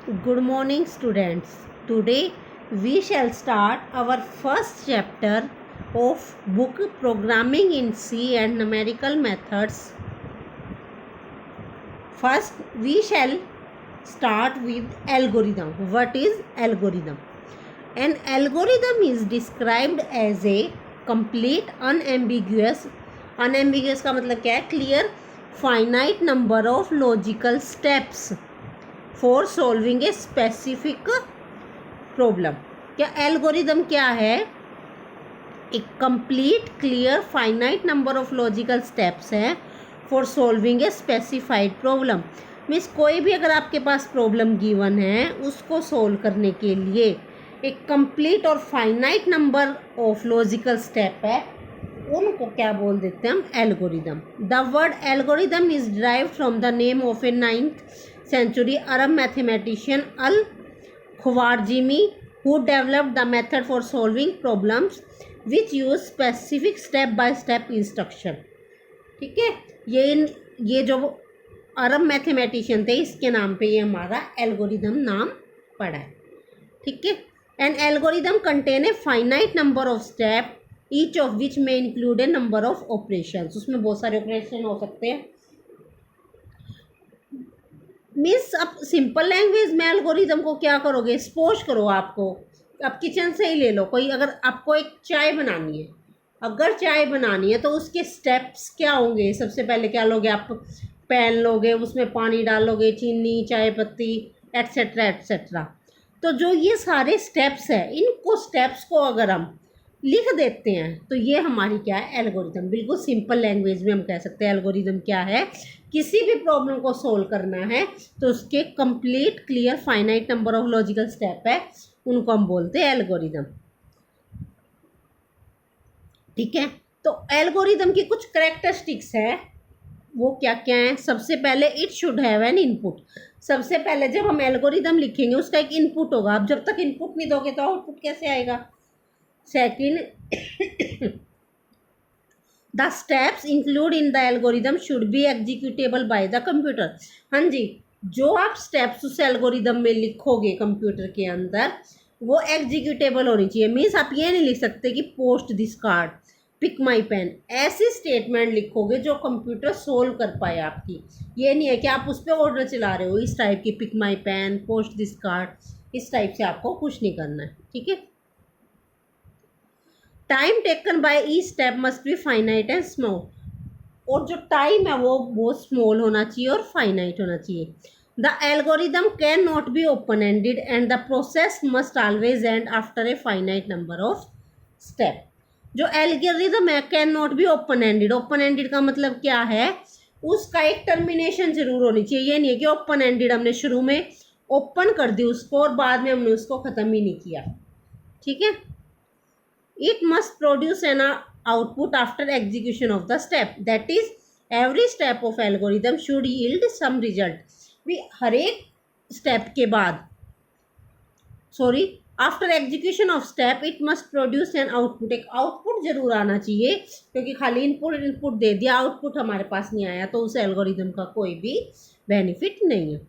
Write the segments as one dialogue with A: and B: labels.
A: Good morning, students. Today we shall start our first chapter of book Programming in C and Numerical Methods. First, we shall start with algorithm. What is algorithm? An algorithm is described as a complete unambiguous का मतलब क्या है? Clear finite number of logical steps for solving a specific problem. क्या algorithm क्या है? एक complete clear finite number of logical steps है for solving a specified problem. Means कोई भी अगर आपके पास प्रॉब्लम गिवन है उसको सोल्व करने के लिए एक कंप्लीट और finite number of logical step है, उनको क्या बोल देते हैं हम? Algorithm. The word algorithm is derived from the name of A 9th century Arab mathematician Al-Khwarizmi who developed the method for solving problems which use specific step by step instruction. ठीक है, ये जो अरब मैथमेटिशियन थे इसके नाम पे ये हमारा एल्गोरिदम नाम पड़ा है. ठीक है. An algorithm contain a finite number of step each of which में include a number of operations. उसमें बहुत सारे ऑपरेशन हो सकते हैं. मीन्स अब सिंपल लैंग्वेज में एल्गोरिदम को क्या करोगे? सपोज करो आपको, आप किचन से ही ले लो कोई, अगर आपको एक चाय बनानी है, अगर चाय बनानी है तो उसके स्टेप्स क्या होंगे? सबसे पहले क्या लोगे आप? पैन लोगे, उसमें पानी डालोगे, चीनी, चाय पत्ती, एट्सेट्रा एट्सेट्रा. तो जो ये सारे स्टेप्स हैं, इनको स्टेप्स को अगर हम लिख देते हैं तो ये हमारी क्या है? एल्गोरिदम. बिल्कुल सिंपल लैंग्वेज में हम कह सकते हैं एल्गोरिदम क्या है. किसी भी प्रॉब्लम को सोल्व करना है तो उसके complete clear finite number of logical step है, उनको हम बोलते हैं एल्गोरिदम. ठीक है. तो एल्गोरिदम की कुछ कैरेक्टरिस्टिक्स है, वो क्या क्या है? सबसे पहले it should have an input. सबसे पहले जब हम एल्गोरिदम लिखेंगे उसका एक इनपुट होगा. आप जब तक इनपुट नहीं दोगे तो आउटपुट कैसे आएगा? Second, the steps include in the algorithm should B executable by the computer. हाँ जी, जो आप स्टेप्स उस एल्गोरिदम में लिखोगे कंप्यूटर के अंदर वो एग्जीक्यूटेबल होनी चाहिए. मीन्स आप ये नहीं लिख सकते कि post this card, pick my pen, ऐसी स्टेटमेंट लिखोगे जो कंप्यूटर सोल्व कर पाए आपकी. ये नहीं है कि आप उस पर ऑर्डर चला रहे हो इस टाइप की, pick my pen, post this card, इस टाइप से आपको कुछ नहीं करना है. ठीक है. Time taken by each step must be finite and small. और जो टाइम है वो बहुत स्मॉल होना चाहिए और फाइनाइट होना चाहिए. The algorithm can not be open ended and the process must always and after a finite number of step. जो एल्गोरिदम है can not be open ended. Open ended का मतलब क्या है? उसका एक टर्मिनेशन जरूर होनी चाहिए. ये नहीं है कि ओपन एंडेड हमने शुरू में ओपन कर दी उसको और बाद में हमने उसको ख़त्म ही नहीं किया. ठीक है. It must produce an output after execution of the step. That is, every step of algorithm should yield some result. भी हर एक स्टेप के बाद, after execution of step it must produce an output. एक आउटपुट जरूर आना चाहिए, क्योंकि खाली इनपुट दे दिया, आउटपुट हमारे पास नहीं आया तो उस एल्गोरिदम का कोई भी बेनिफिट नहीं है.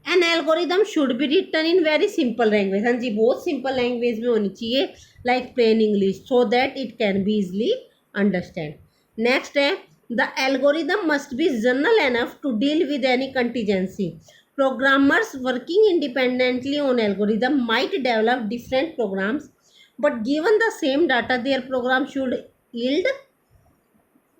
A: An algorithm should be written in very simple language. हाँ जी, बहुत सिंपल लैंग्वेज में होनी चाहिए, like plain English, so that it can be easily understand. Next है, the algorithm must be general enough to deal with any contingency. Programmers working independently on algorithm might develop different programs, but given the same data their program should yield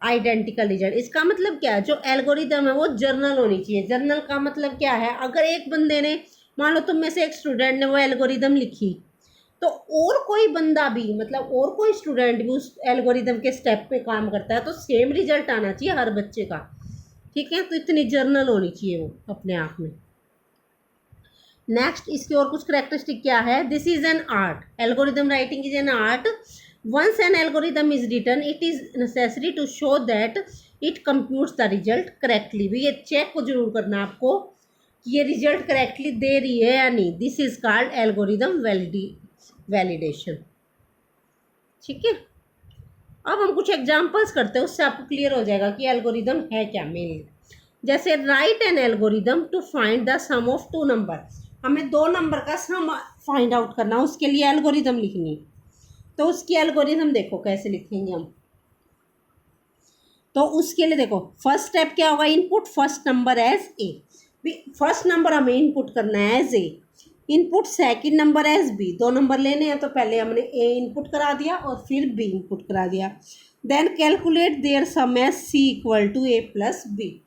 A: identical result. इसका मतलब क्या है? जो algorithm है वो journal होनी चाहिए. Journal का मतलब क्या है? अगर एक बंदे ने, मान लो तुम में से एक स्टूडेंट ने वो एल्गोरिदम लिखी, तो और कोई बंदा भी, मतलब और कोई स्टूडेंट भी उस एल्गोरिदम के स्टेप पे काम करता है तो सेम रिजल्ट आना चाहिए हर बच्चे का. ठीक है. तो इतनी जर्नल होनी चाहिए वो अपने आप में. नेक्स्ट, इसकी और कुछ करेक्टरिस्टिक क्या है? This is an art. Algorithm writing is an art. Once an algorithm is written, it is necessary to show that it computes the result correctly. भी ये चेक को जरूर करना आपको कि ये रिजल्ट करेक्टली दे रही है या नहीं. This is called algorithm validation. ठीक है. अब हम कुछ एग्जांपल्स करते हैं, उससे आपको क्लियर हो जाएगा कि एल्गोरिदम है क्या मेनली. जैसे write an algorithm to find the sum of two number, हमें दो नंबर का सम फाइंड आउट करना, उसके लिए एल्गोरिदम लिखनी। तो उसकी एल्गोरिदम देखो कैसे लिखेंगे हम। तो उसके लिए देखो फर्स्ट स्टेप क्या होगा, input first number as A. First number हमें इनपुट करना है as A, input second number as B. दो नंबर लेने हैं तो पहले हमने ए इनपुट करा दिया और फिर बी इनपुट करा दिया। Then calculate their sum as C equal to A plus B.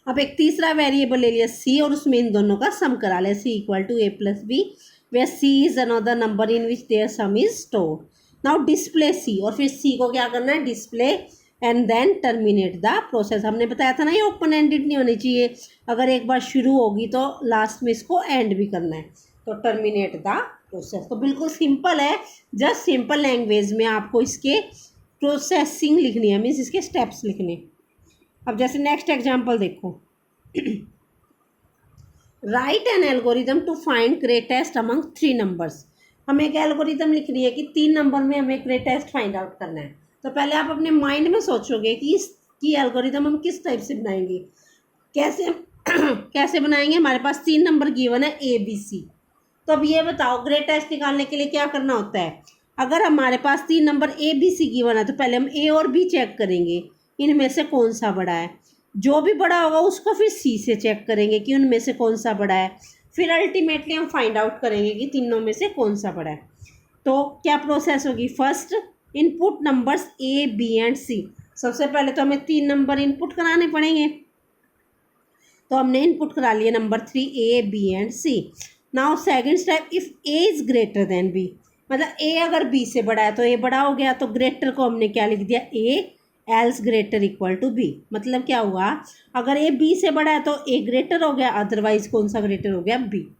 A: अब एक तीसरा वेरिएबल ले लिया सी और उसमें इन दोनों का सम करा लिया, C equal to A plus B, where C is another number in which their sum is stored. Now display C, और फिर सी को क्या करना है, display, and then terminate the process. हमने बताया था ना ये ओपन एंडेड नहीं होनी चाहिए, अगर एक बार शुरू होगी तो लास्ट में इसको एंड भी करना है। तो टर्मिनेट द प्रोसेस तो बिल्कुल सिंपल है, जस्ट सिंपल लैंग्वेज में आपको इसके प्रोसेसिंग लिखनी है, मीन्स इसके स्टेप्स लिखने। अब जैसे नेक्स्ट एग्जांपल देखो, write an algorithm to find greatest among three numbers. हमें एक एल्गोरिदम लिखनी है कि तीन नंबर में हमें ग्रेटेस्ट फाइंड आउट करना है। तो पहले आप अपने माइंड में सोचोगे कि इसकी एल्गोरिदम हम किस टाइप से बनाएंगे, कैसे कैसे बनाएंगे। हमारे पास तीन नंबर गिवन है ए बी सी। तो अब ये बताओ ग्रेटेस्ट निकालने के लिए क्या करना होता है। अगर हमारे पास तीन number A B C given है तो पहले हम ए और बी चेक करेंगे, इनमें से कौन सा बड़ा है। जो भी बड़ा होगा उसको फिर सी से चेक करेंगे कि उनमें से कौन सा बड़ा है। फिर अल्टीमेटली हम फाइंड आउट करेंगे कि तीनों में से कौन सा बड़ा है। तो क्या प्रोसेस होगी, first input numbers A B and C. सबसे पहले तो हमें तीन नंबर इनपुट कराने पड़ेंगे, तो हमने इनपुट करा लिए number 3 A B and C. Now second step, if A is greater than B, मतलब ए अगर बी से बड़ा है तो ए बड़ा हो गया, तो ग्रेटर को हमने क्या लिख दिया, A, else greater equal to B. मतलब क्या हुआ, अगर ए बी से बड़ा है तो ए ग्रेटर हो गया, अदरवाइज कौन सा ग्रेटर हो गया, बी।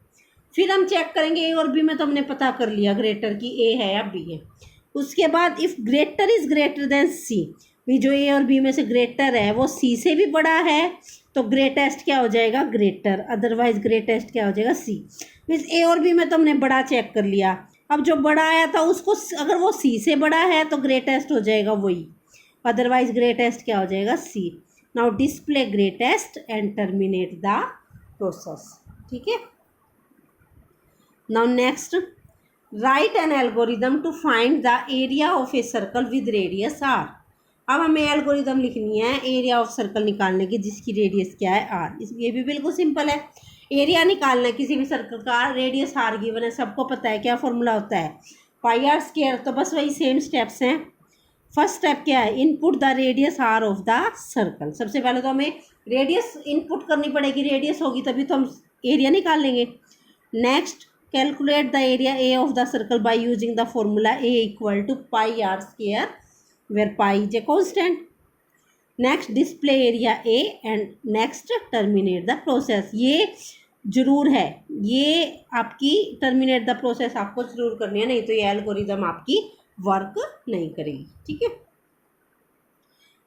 A: फिर हम चेक करेंगे ए और बी में, तो हमने पता कर लिया ग्रेटर की ए है या बी है। उसके बाद if greater is greater than C, भी जो ए और बी में से ग्रेटर है वो सी से भी बड़ा है, तो ग्रेटेस्ट क्या हो जाएगा, ग्रेटर, अदरवाइज ग्रेटेस्ट क्या हो जाएगा, सी। मीन्स ए और बी में तो हमने बड़ा चेक कर लिया, अब जो बड़ा आया था उसको अगर वो सी से बड़ा है तो ग्रेटेस्ट हो जाएगा वही, अदरवाइज ग्रेटेस्ट क्या हो जाएगा, see. Now display greatest and terminate the process. ठीक है। Now next, write an algorithm to find the area of a circle with radius R. अब हमें एल्गोरिदम लिखनी है एरिया ऑफ सर्कल निकालने की जिसकी रेडियस क्या है, आर। ये भी बिल्कुल सिंपल है, एरिया निकालना है किसी भी सर्कल का, रेडियस आर गिवन है, सबको पता है क्या फॉर्मूला होता है, पाई आर स्क्वायर। तो बस वही सेम स्टेप्स हैं। फर्स्ट स्टेप क्या है, input the radius R of the circle. सबसे पहले तो हमें रेडियस इनपुट करनी पड़ेगी, रेडियस होगी तभी तो हम एरिया निकाल लेंगे। Next, calculate the area A of the circle by using the formula A equal to pi R square where pi is a constant. Next, display area A and next terminate the process. ये जरूर है, ये आपकी terminate the process आपको जरूर करनी है, नहीं तो ये एल्गोरिदम आपकी वर्क नहीं करेगी। ठीक है।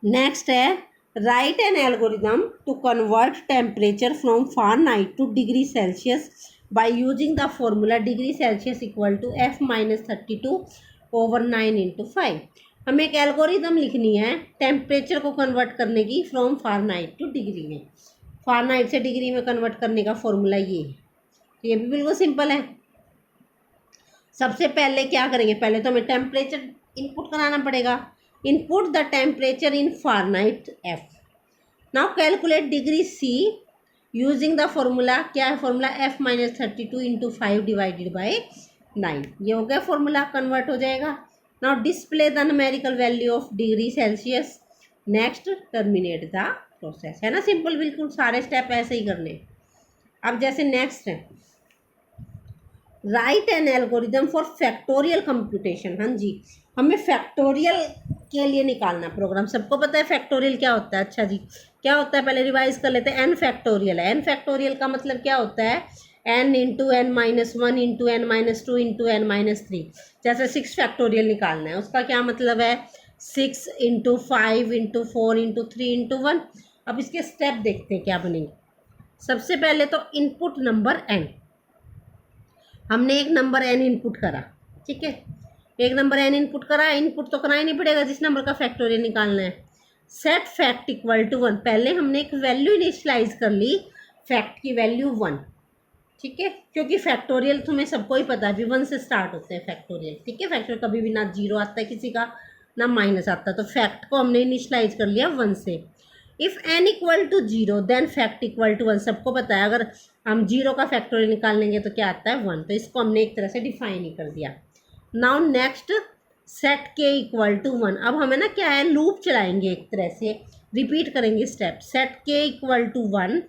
A: नेक्स्ट है, write an algorithm to convert temperature from Fahrenheit to degree Celsius by using the formula degree Celsius equal to F - 32/9 × 5। हमें एक एल्गोरिदम लिखनी है टेम्परेचर को कन्वर्ट करने की फ्रॉम फ़ारेनहाइट टू डिग्री में। फ़ारेनहाइट से डिग्री में कन्वर्ट करने का फॉर्मूला ये है। ये भी बिल्कुल सिंपल है। सबसे पहले क्या करेंगे, पहले तो हमें टेम्परेचर इनपुट कराना पड़ेगा। Input the temperature in Fahrenheit F। Now calculate degree C using the formula, क्या है फॉर्मूला, F - 32 × 5 / 9। ये हो गया फॉर्मूला, कन्वर्ट हो जाएगा। Now display the numerical value of degree Celsius. Next, terminate the process. है ना सिंपल, बिल्कुल सारे स्टेप ऐसे ही करने। अब जैसे नेक्स्ट है, write an algorithm for factorial computation. हाँ जी, हमें फैक्टोरियल के लिए निकालना प्रोग्राम। सबको पता है फैक्टोरियल क्या होता है। अच्छा जी, क्या होता है पहले रिवाइज कर लेते हैं। एन फैक्टोरियल है, एन फैक्टोरियल का मतलब क्या होता है, n × n - 1 × n - 2 × n - 3। जैसे 6 फैक्टोरियल निकालना है, उसका क्या मतलब है, 6 × 5 × 4 × 3 × 1। अब इसके स्टेप देखते हैं क्या बनेंगे। सबसे पहले तो इनपुट नंबर n, हमने एक नंबर n इनपुट करा। ठीक है, एक नंबर n इनपुट करा, इनपुट तो करना ही नहीं पड़ेगा जिस नंबर का फैक्टोरियल निकालना है। सेट फैक्ट इक्वल टू 1, पहले हमने एक वैल्यू इनिशलाइज कर ली, फैक्ट की वैल्यू 1, ठीक है, क्योंकि फैक्टोरियल तुम्हें सबको ही पता है भी 1 से स्टार्ट होते हैं फैक्टोरियल, ठीक है। फैक्टोरियल कभी भी ना 0 आता है किसी का, ना माइनस आता है, तो फैक्ट को हमने इनिशलाइज कर लिया 1 से। If n equal to 0 then fact equal to 1, सबको पता है अगर हम 0 का फैक्टोरियल निकालेंगे तो क्या आता है 1, तो इसको हमने एक तरह से डिफाइन ही कर दिया। Now next set k equal to 1, अब हमें ना क्या है लूप चलाएंगे, एक तरह से रिपीट करेंगे step, set k equal to 1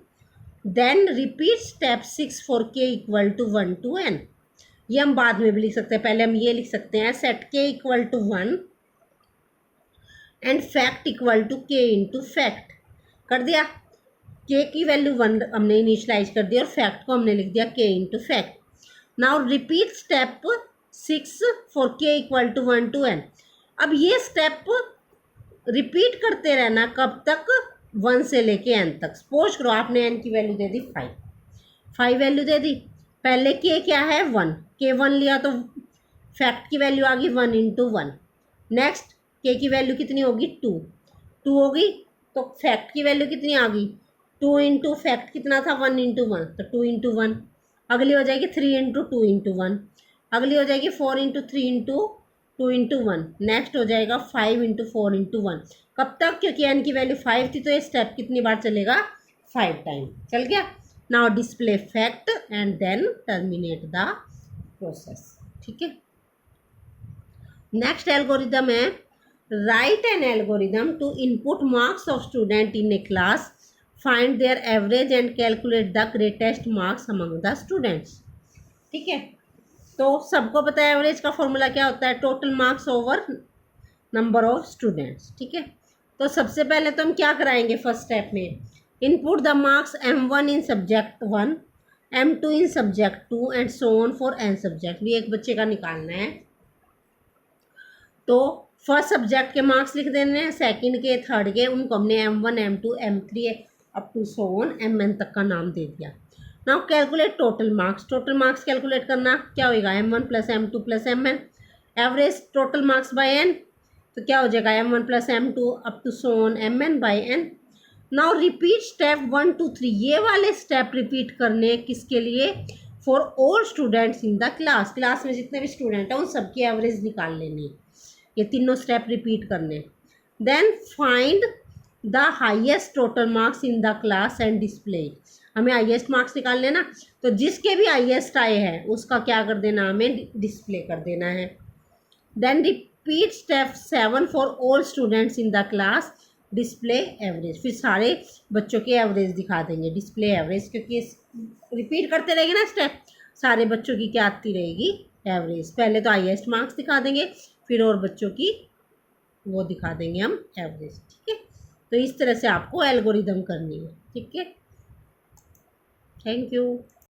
A: then repeat step 6 for k equal to 1 to n। ये हम बाद में भी लिख सकते हैं, पहले हम ये लिख सकते हैं set k equal to 1 and fact equal to k into fact, कर दिया। k की वैल्यू 1 हमने इनिशलाइज कर दिया और फैक्ट को हमने लिख दिया k into fact. Now repeat step 6 for k equal to 1 to n। अब ये स्टेप रिपीट करते रहना, कब तक, 1 से लेके n तक। सपोज करो आपने n की वैल्यू दे दी 5 वैल्यू दे दी, पहले k क्या है 1, k 1 लिया तो फैक्ट की वैल्यू आ गई 1 इंटू 1। नेक्स्ट k की वैल्यू कितनी होगी 2 होगी, तो फैक्ट की वैल्यू कितनी आ गई 2 इंटू फैक्ट कितना था 1 इंटू 1, तो 2 इंटू 1। अगली हो जाएगी 3 इंटू 2 इंटू 1, अगली हो जाएगी 4 इंटू 3 इंटू 2 इंटू 1, नेक्स्ट हो जाएगा 5 इंटू 4 इंटू 1। कब तक, क्योंकि n की वैल्यू 5 थी तो ये स्टेप कितनी बार चलेगा 5 टाइम, चल गया। Now display fact and then terminate the process, ठीक है। नेक्स्ट एल्गोरिदम है write an algorithm to input marks of student in a class, find their average and calculate the greatest marks among the students, ठीक है। तो सबको पता है average का फॉर्मूला क्या होता है, total marks over number of students, ठीक है। तो सबसे पहले तो हम क्या कराएंगे फर्स्ट स्टेप में, input the marks m1 in subject 1, m2 in subject 2 and so on for n subject, भी एक बच्चे का निकालना है। तो फर्स्ट सब्जेक्ट के मार्क्स लिख देने हैं, सेकंड के, थर्ड के, उनको हमने m1 m2 m3 up to so on mn तक का नाम दे दिया। Now calculate total marks, total marks calculate करना क्या होगा m1 plus m2 plus mn, average total marks by n, तो क्या हो जाएगा m1 plus m2 up to so on mn by n। Now repeat step 1 2 3, ये वाले स्टेप रिपीट करने किसके लिए, for all students in the class, class में जितने भी स्टूडेंट हैं उन सबकी एवरेज निकाल लेनी, ये तीनों स्टेप रिपीट करने। Then find the highest total marks in the class and display, हमें हाईएस्ट मार्क्स निकालने ना, तो जिसके भी हाईएस्ट आए हैं उसका क्या कर देना, हमें डिस्प्ले कर देना है। Then repeat step 7 for all students in the class, display average, फिर सारे बच्चों की एवरेज दिखा देंगे, डिस्प्ले एवरेज, क्योंकि रिपीट करते रहेंगे ना स्टेप, सारे बच्चों की क्या आती रहेगी एवरेज। पहले तो हाईएस्ट मार्क्स दिखा देंगे, फिर और बच्चों की वो दिखा देंगे हम एवरेज, ठीक है। तो इस तरह से आपको एल्गोरिदम करनी है, ठीक है। Thank you.